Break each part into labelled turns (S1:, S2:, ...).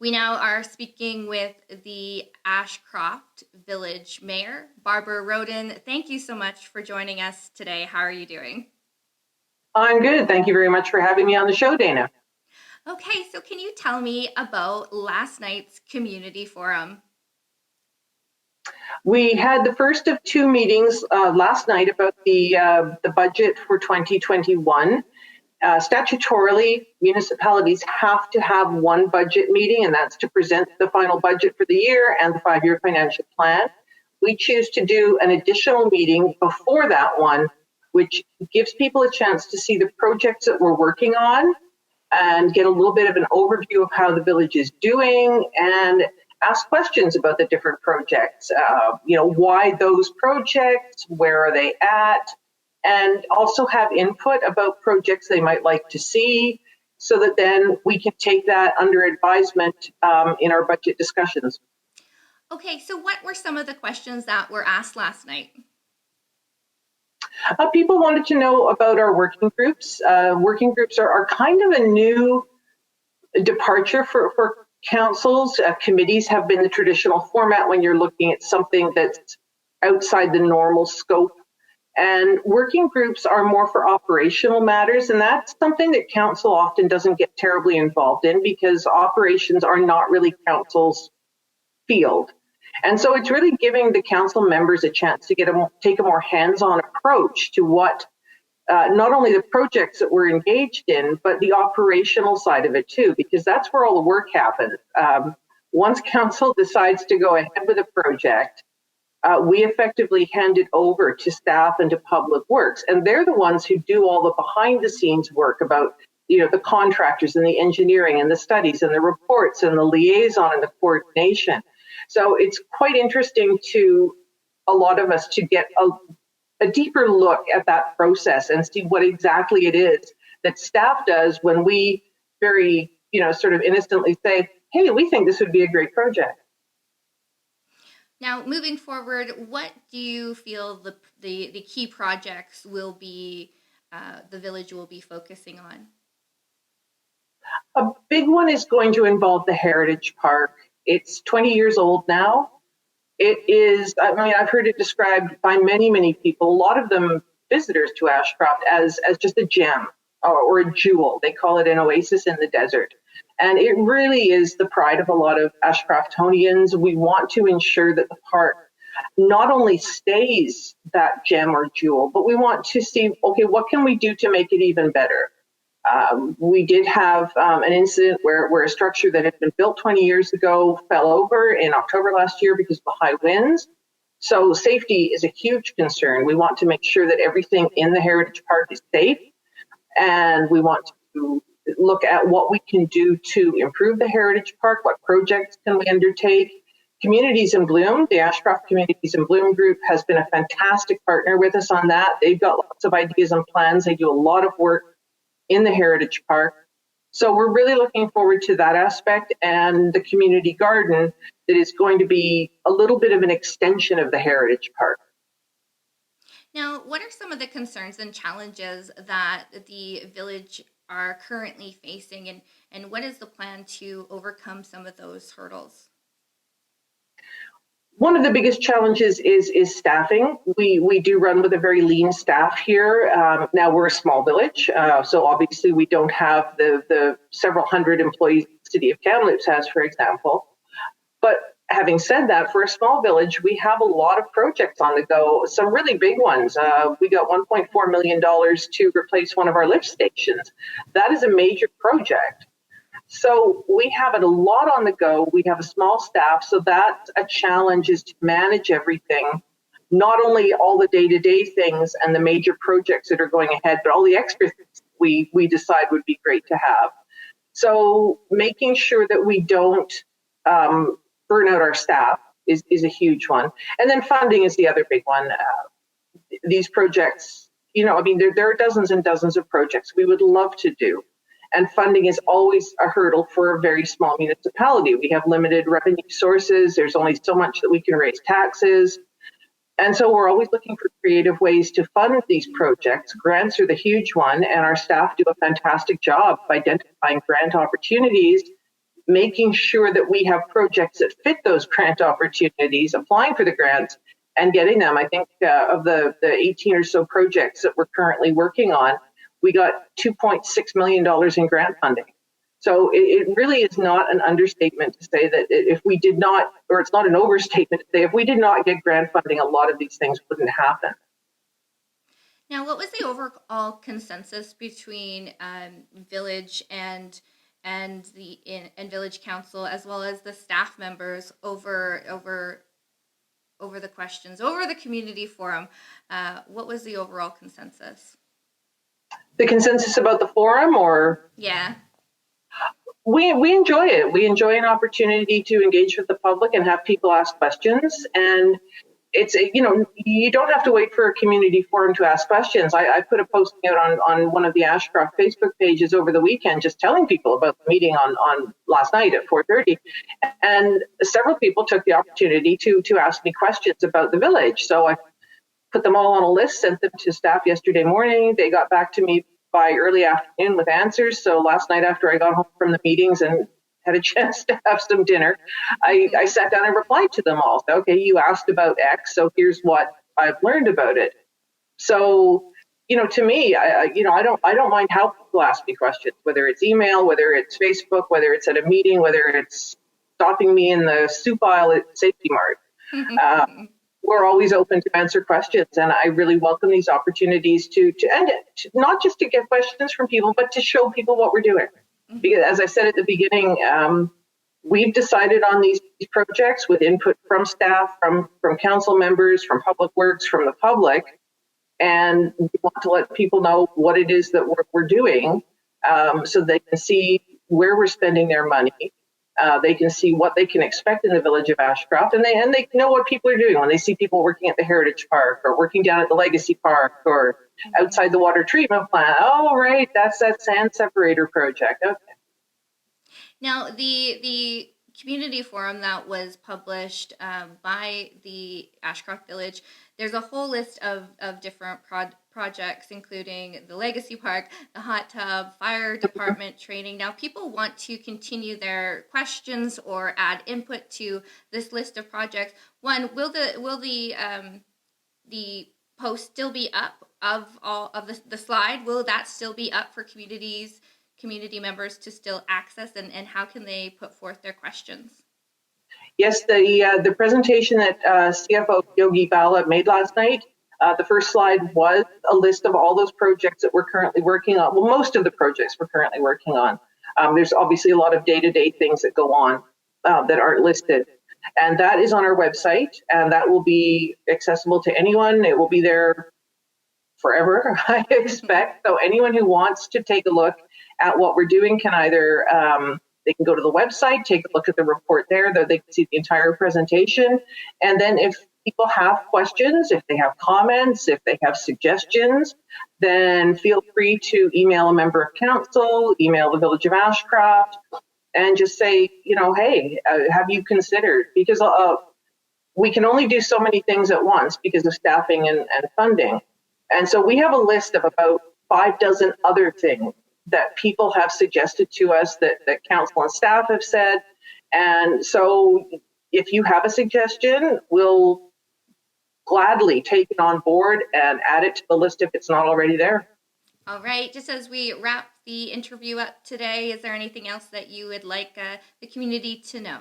S1: We now are speaking with the Ashcroft Village Mayor, Barbara Roden. Thank you so much for joining us today. How are you doing?
S2: I'm good. Thank you very much for having me on the show, Dana.
S1: Okay, so can you tell me about last night's community forum?
S2: We had the first of two meetings last night about the budget for 2021. Statutorily, municipalities have to have one budget meeting, and that's to present the final budget for the year and the 5-year financial plan. We choose to do an additional meeting before that one, which gives people a chance to see the projects that we're working on and get a little bit of an overview of how the village is doing and ask questions about the different projects. Why those projects, where are they at, and also have input about projects they might like to see so that then we can take that under advisement in our budget discussions.
S1: Okay, so what were some of the questions that were asked last night?
S2: People wanted to know about our working groups. Working groups are kind of a new departure for councils. Committees have been the traditional format when you're looking at something that's outside the normal scope. And working groups are more for operational matters, and that's something that council often doesn't get terribly involved in because operations are not really council's field. And so it's really giving the council members a chance to take a more hands-on approach to what not only the projects that we're engaged in, but the operational side of it too, because that's where all the work happens. Once council decides to go ahead with a project, we effectively hand it over to staff and to public works, and they're the ones who do all the behind the scenes work about the contractors and the engineering and the studies and the reports and the liaison and the coordination. So it's quite interesting to a lot of us to get a deeper look at that process and see what exactly it is that staff does when we very sort of innocently say, hey, we think this would be a great project.
S1: Now, moving forward, what do you feel the key projects will be, the village will be focusing on?
S2: A big one is going to involve the Heritage Park. It's 20 years old now. It is, I've heard it described by many, many people, a lot of them visitors to Ashcroft, as just a gem or a jewel. They call it an oasis in the desert. And it really is the pride of a lot of Ashcroftonians. We want to ensure that the park not only stays that gem or jewel, but we want to see, okay, what can we do to make it even better? We did have an incident where a structure that had been built 20 years ago fell over in October last year because of the high winds. So safety is a huge concern. We want to make sure that everything in the Heritage Park is safe, and we want to look at what we can do to improve the Heritage Park, what projects can we undertake. Communities in Bloom, the Ashcroft Communities in Bloom group has been a fantastic partner with us on that. They've got lots of ideas and plans. They do a lot of work in the Heritage Park. So we're really looking forward to that aspect, and the community garden that is going to be a little bit of an extension of the Heritage Park.
S1: Now, what are some of the concerns and challenges that the village are currently facing, and what is the plan to overcome some of those hurdles?
S2: One of the biggest challenges is staffing. We do run with a very lean staff here. Now we're a small village, so obviously we don't have the several hundred employees the city of Kamloops has, for example. But having said that, for a small village, we have a lot of projects on the go, some really big ones. We got $1.4 million to replace one of our lift stations. That is a major project. So we have it a lot on the go. We have a small staff, so that's a challenge, is to manage everything, not only all the day-to-day things and the major projects that are going ahead, but all the extra things we decide would be great to have. So making sure that we don't burn out our staff is a huge one. And then funding is the other big one. These projects, there are dozens and dozens of projects we would love to do. And funding is always a hurdle for a very small municipality. We have limited revenue sources. There's only so much that we can raise taxes. And so we're always looking for creative ways to fund these projects. Grants are the huge one, and our staff do a fantastic job of identifying grant opportunities, making sure that we have projects that fit those grant opportunities, applying for the grants and getting them. I think of the 18 or so projects that we're currently working on, we got $2.6 million in grant funding. So it really is not an understatement to say that if we did not, or it's not an overstatement to say if we did not get grant funding, a lot of these things wouldn't happen.
S1: Now, what was the overall consensus between Village and Village Council, as well as the staff members, over the questions, over the community forum? What was the overall consensus?
S2: The consensus about the forum, or?
S1: Yeah.
S2: We enjoy it. We enjoy an opportunity to engage with the public and have people ask questions. And it's, you don't have to wait for a community forum to ask questions. I put a posting out on one of the Ashcroft Facebook pages over the weekend, just telling people about the meeting on last night at 4:30. And several people took the opportunity to ask me questions about the village. So I put them all on a list, sent them to staff yesterday morning. They got back to me by early afternoon with answers. So last night, after I got home from the meetings and had a chance to have some dinner, I sat down and replied to them all. So, okay, you asked about X, so here's what I've learned about it. So, to me, I don't mind how people ask me questions, whether it's email, whether it's Facebook, whether it's at a meeting, whether it's stopping me in the soup aisle at Safety Mart. We're always open to answer questions, and I really welcome these opportunities to not just to get questions from people, but to show people what we're doing. Because as I said at the beginning, we've decided on these projects with input from staff, from council members, from public works, from the public, and we want to let people know what it is that we're doing, so they can see where we're spending their money. They can see what they can expect in the village of Ashcroft, and they know what people are doing when they see people working at the Heritage Park or working down at the Legacy Park or outside the water treatment plant. Oh, right, that's that sand separator project. Okay.
S1: Now, the community forum that was published by the Ashcroft Village, there's a whole list of different projects, including the Legacy Park, the hot tub, fire department training. Now, people want to continue their questions or add input to this list of projects. One, will the post still be up of all of the slide? Will that still be up for community members to still access, and how can they put forth their questions?
S2: Yes, the presentation that CFO Yogi Bala made last night, the first slide was a list of all those projects that we're currently working on. Well, most of the projects we're currently working on. There's obviously a lot of day-to-day things that go on that aren't listed. And that is on our website, and that will be accessible to anyone. It will be there forever, I expect. So anyone who wants to take a look at what we're doing can either, they can go to the website, take a look at the report there, they can see the entire presentation. And then if people have questions, if they have comments, if they have suggestions, then feel free to email a member of council, email the Village of Ashcroft, and just say, hey, have you considered? Because we can only do so many things at once because of staffing and funding. And so we have a list of about 6 other things that people have suggested to us that council and staff have said. And so if you have a suggestion, we'll gladly take it on board and add it to the list if it's not already there.
S1: All right. Just as we wrap the interview up today, is there anything else that you would like the community to know?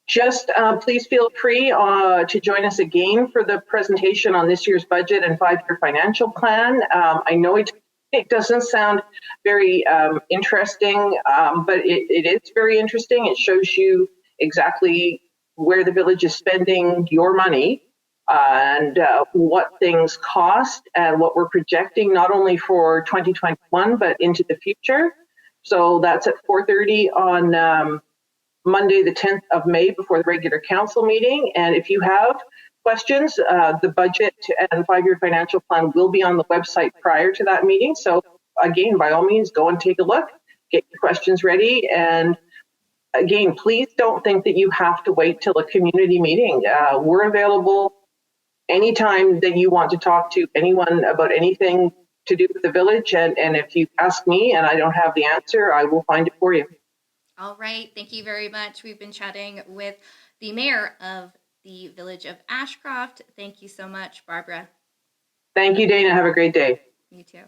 S2: Just please feel free to join us again for the presentation on this year's budget and 5-year financial plan. I know it doesn't sound very interesting, but it is very interesting. It shows you exactly where the village is spending your money and what things cost and what we're projecting, not only for 2021, but into the future. So that's at 4:30 on Monday, the 10th of May, before the regular council meeting. And if you have questions, the budget and 5-year financial plan will be on the website prior to that meeting. So again, by all means, go and take a look, get your questions ready. And again, please don't think that you have to wait till a community meeting. We're available anytime that you want to talk to anyone about anything to do with the village. And if you ask me and I don't have the answer, I will find it for you.
S1: All right. Thank you very much. We've been chatting with the mayor of the village of Ashcroft. Thank you so much, Barbara.
S2: Thank you, Dana. Have a great day.
S1: You too.